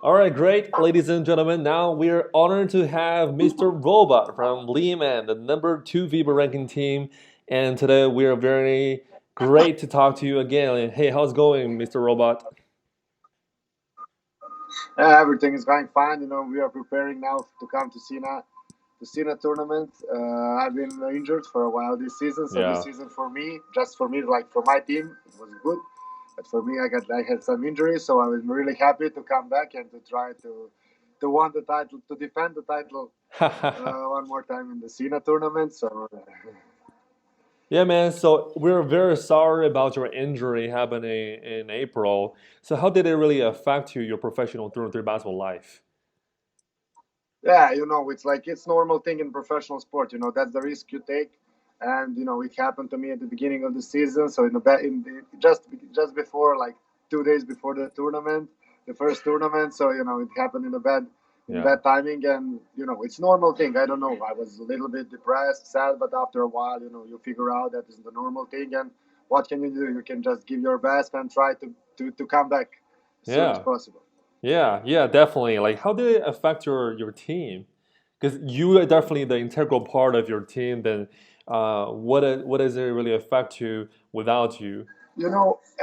All right, great, ladies and gentlemen. Now we're honored to have Mr. Robot from Liman, the number 2 FIBA ranking team. And today we are very great to talk to you again. Hey, how's it going, Mr. Robot? Everything is going fine. We are preparing now to come to Sina tournament. I've been injured for a while this season, so this Yeah. season for me, just for me, like for my team, it was good. But for me, I had some injuries, so I was really happy to come back and to try to win the title, to defend the title one more time in the Sina tournament. So Yeah, man. So we're very sorry about your injury happening in April. So how did it really affect you, your professional through and through basketball life? yeah, it's like it's normal thing in professional sport. That's the risk you take, and it happened to me at the beginning of the season. So just before, like 2 days before the tournament, the first tournament. So it happened in Yeah. bad timing, and it's normal thing. I don't know. I was a little bit depressed, sad, but after a while, you figure out that is the normal thing, and what can you do? You can just give your best and try to come back as soon as Yeah. possible. Yeah, definitely. Like, how did it affect your team? Because you are definitely the integral part of your team. Then, what does it really affect you without you?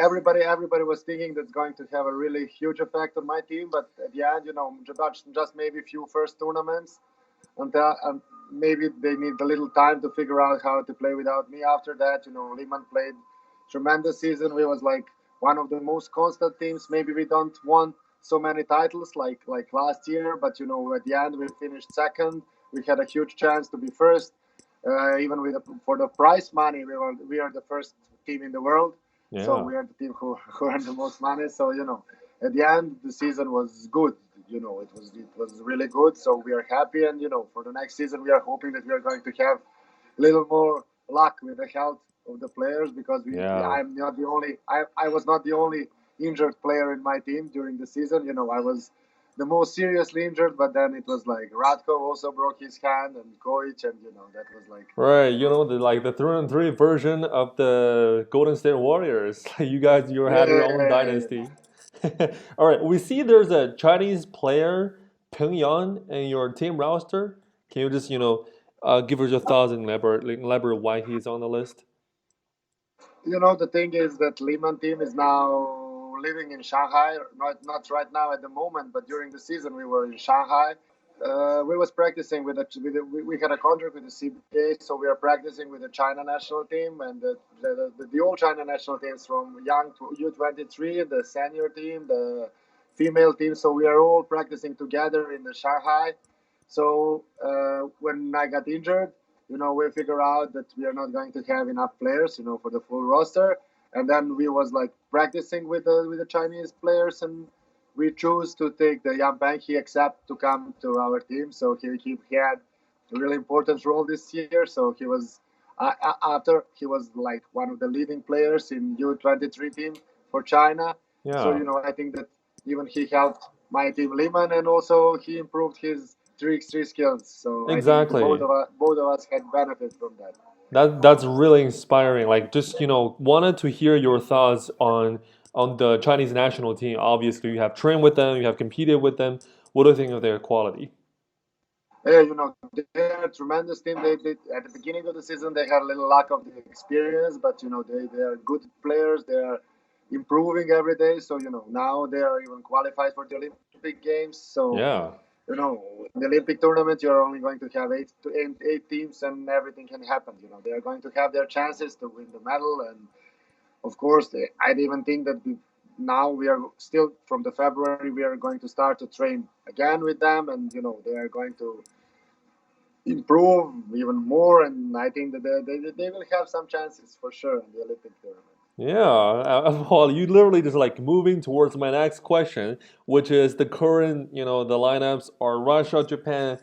Everybody was thinking that's going to have a really huge effect on my team, but at the end, just maybe a few first tournaments and maybe they need a little time to figure out how to play without me. After that, Liman played tremendous season. We was like one of the most constant teams. Maybe we don't won so many titles like last year, but at the end we finished second. We had a huge chance to be first. Even for the prize money, we are the first team in the world. So Yeah. we are the team who earned the most money. So at the end the season was good. It was really good. So we are happy, and for the next season we are hoping that we are going to have a little more luck with the health of the players, because Yeah. I was not the only injured player in my team during the season. I was the most seriously injured, but then it was like Radko also broke his hand, and Koic, and that was like. Right. The 3-on-3 version of the Golden State Warriors. You guys, you had your own Yeah. dynasty. All right. We see there's a Chinese player, Peng Yang, in your team roster. Can you just give us your thoughts and elaborate why he's on the list? The thing is that Liman team is now living in Shanghai. Not right now at the moment, but during the season we were in Shanghai. We was practicing we had a contract with the CBA, so we are practicing with the China national team and the old China national teams from young to U23, the senior team, the female team. So we are all practicing together in the Shanghai. So when I got injured, we figure out that we are not going to have enough players, for the full roster. And then we was like practicing with the Chinese players, and we choose to take the Yan Peng. He accepted to come to our team, so he had a really important role this year. So he was after he was like one of the leading players in U23 team for China. So Yeah. I think that even he helped my team Liman, and also he improved his 3x3 skills. So I think the Exactly. both of us had benefit from that. That's really inspiring. Like, just wanted to hear your thoughts on the Chinese national team. Obviously, you have trained with them, you have competed with them. What do you think of their quality? Yeah, they're a tremendous team. They at the beginning of the season they had a little lack of the experience, but they are good players. They are improving every day. So now they are even qualified for the Olympic Games. So Yeah. in the Olympic tournament you're only going to have eight teams, and everything can happen. They are going to have their chances to win the medal, and of course, I'd even think that now we are still from the February we are going to start to train again with them, and they are going to improve even more, and I think that they will have some chances for sure in the Olympic tournament. Yeah. Well, you literally just like moving towards my next question, which is the current, the lineups are Russia, Japan,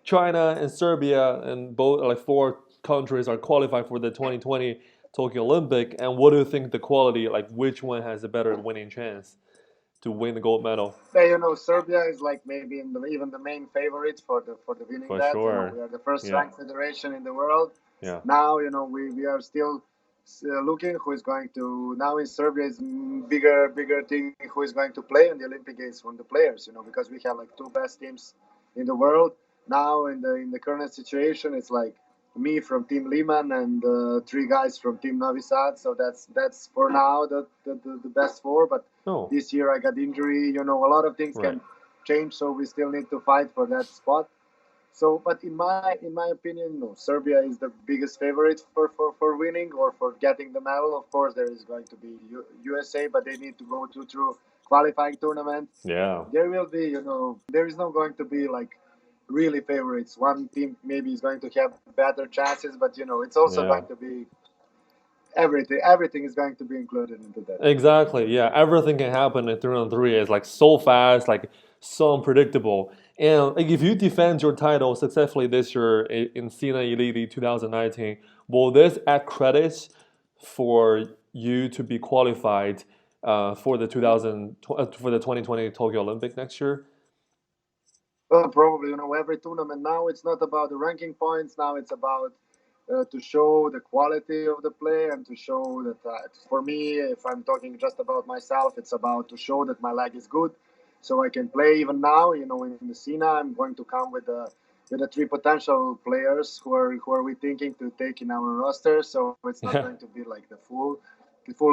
China, and Serbia, and both like 4 countries are qualified for the 2020 Tokyo Olympic. And what do you think the quality, like which one has a better winning chance to win the gold medal? Yeah, Serbia is like maybe even the main favorite for the winning For that. sure. We are the first Yeah. ranked federation in the world. Yeah. Now we are still looking who is going to now in Serbia is bigger thing who is going to play in the Olympic Games from the players, because we have like two best teams in the world now in the current situation. It's like me from Team Liman and three guys from Team Novi Sad. So that's for now the best four. But Oh, this year I got injury. A lot of things right. can change, so we still need to fight for that spot. So, but in my opinion, no, Serbia is the biggest favorite for winning or for getting the medal. Of course, there is going to be USA, but they need to go through qualifying tournament. Yeah. There will be, there is not going to be like really favorites. One team maybe is going to have better chances, but it's also Yeah. going to be everything. Everything is going to be included into that. Exactly. Yeah. Everything can happen in 3-on-3. It's like so fast, like so unpredictable. And like, if you defend your title successfully this year in Sina Elite League 2019, will this add credits for you to be qualified for the 2020 Tokyo Olympic next year? Well, probably, every tournament now it's not about the ranking points. Now it's about to show the quality of the play and to show that for me, if I'm talking just about myself, it's about to show that my leg is good, so I can play even now. In the Sina, I'm going to come with the three potential players who are we thinking to take in our roster. So it's not Yeah. going to be like the full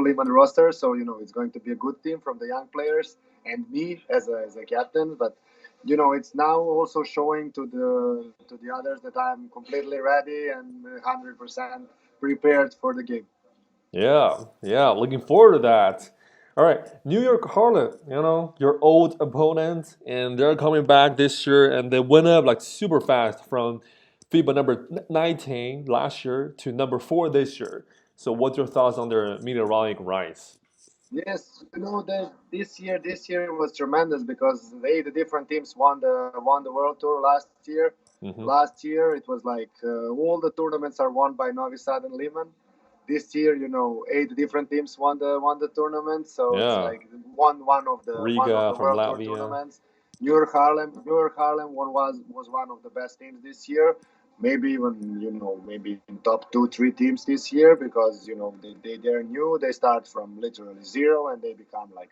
Liman roster. So it's going to be a good team from the young players and me as a captain, but it's now also showing to the others that I'm completely ready and 100% prepared for the game. Yeah, yeah, looking forward to that. All right, New York Harlem, your old opponent, and they're coming back this year, and they went up like super fast from FIBA number 19 last year to number 4 this year. So, what's your thoughts on their meteoric rise? Yes, that this year was tremendous because the different teams won the World Tour last year. Hmm. Last year it was like all the tournaments are won by Novi Sad and Liman. This year, eight different teams won the tournament, so it's Yeah, like one of the Riga from World Tour Latvia. tournaments. New York Harlem was one of the best teams this year. Maybe even maybe in top two three teams this year because they're new. They start from literally zero and they become like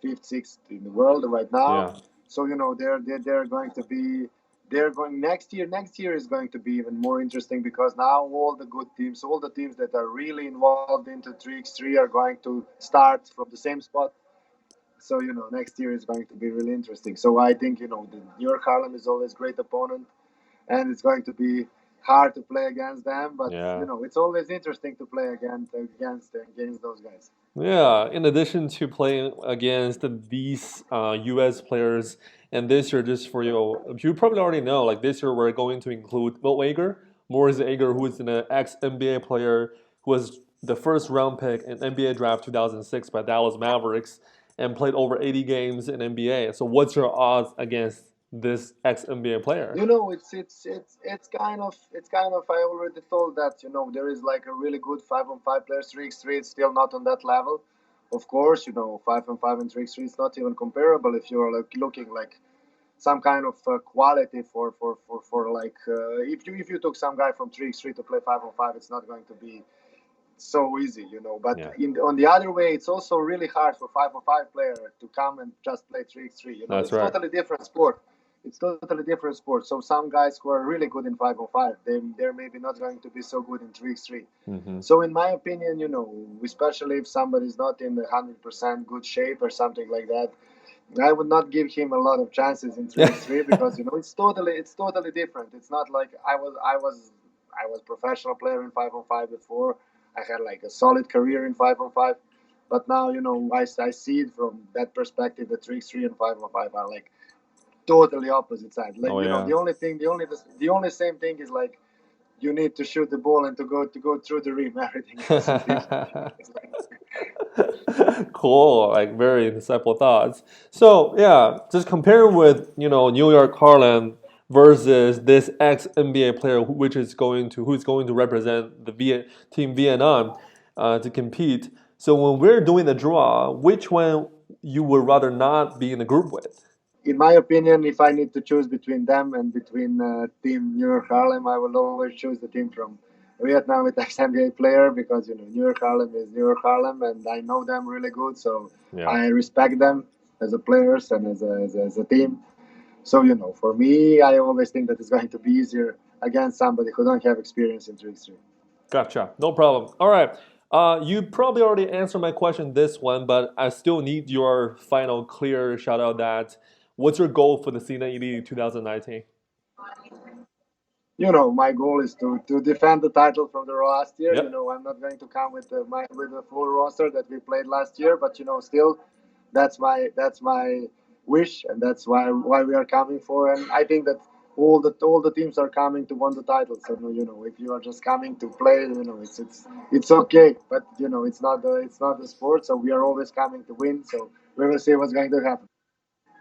fifth, sixth in the world right now. Yeah, So they're going to be they're going next year. Next year is going to be even more interesting because now all the good teams, all the teams that are really involved into 3x3 are going to start from the same spot. So next year is going to be really interesting. So I think the New York Harlem is always great opponent, and it's going to be hard to play against them. But yeah. it's always interesting to play against those guys. Yeah, in addition to playing against these US players, and this year, just for you probably already know, like this year we're going to include Mo Ager, Morris Ager, who is an ex NBA player who was the first round pick in NBA draft 2006 by Dallas Mavericks and played over 80 games in NBA. So, what's your odds against this ex NBA player? It's kind of I already told that there is like a really good 5-on-5 players 3x3. It's still not on that level. Of course, 5-on-5 and 3x3 is not even comparable if you're like looking like some kind of quality for like if you took some guy from 3x3 to play 5-on-5, it's not going to be so easy. But Yeah, on the other way, it's also really hard for 5-on-5 player to come and just play 3x3. that's It's right. totally different sport. It's totally different sport. So some guys who are really good in 5-on-5, they're maybe not going to be so good in 3x3. Hmm. So in my opinion, especially if somebody's not in the 100% good shape or something like that, I would not give him a lot of chances in 3x3 because it's totally different. It's not like I was professional player in 5-on-5 before. I had like a solid career in 5-on-5, but now I see it from that perspective. The 3x3 and 5-on-5 are like totally opposite sides. Like Oh yeah. the only thing, the only same thing is like you need to shoot the ball and to go through the rim. Everything else is different. It's like, Cool, like very insightful thoughts. So yeah, just compare with New York Harlem versus this ex NBA player who's going to represent the team Vietnam to compete. So when we're doing the draw, which one you would rather not be in a group with? in my opinion, if I need to choose between them and between Team New York Harlem, I will always choose the team Vietnam with ex-NBA player because New York Harlem is New York Harlem, and I know them really good, so Yeah. I respect them as a players and as a team. So for me, I always think that it's going to be easier against somebody who don't have experience in 3x3. Gotcha. No problem. All right. You probably already answered my question this one, but I still need your final clear shout out that what's your goal for the Sina Elite 2019? My goal is to defend the title from the last year. Yep. I'm not going to come with the full roster that we played last year, but still, that's my wish, and that's why we are coming for. And I think that all the teams are coming to win the title. So if you are just coming to play, it's okay, but it's not the sport. So we are always coming to win. So we will see what's going to happen.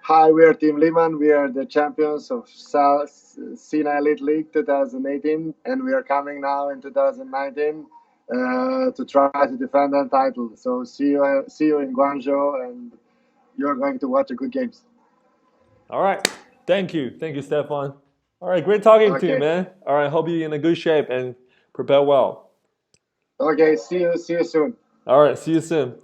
Hi, we are Team Liman. We are the champions of Sina Elite League 2018, and we are coming now in 2019 to try to defend that title. So see you in Guangzhou, and you're going to watch a good games. All right. Thank you. Thank you, Stefan. All right. Great talking to you, Okay, man. All right. Hope you're in a good shape and prepare well. okay. See you soon. All right. See you soon.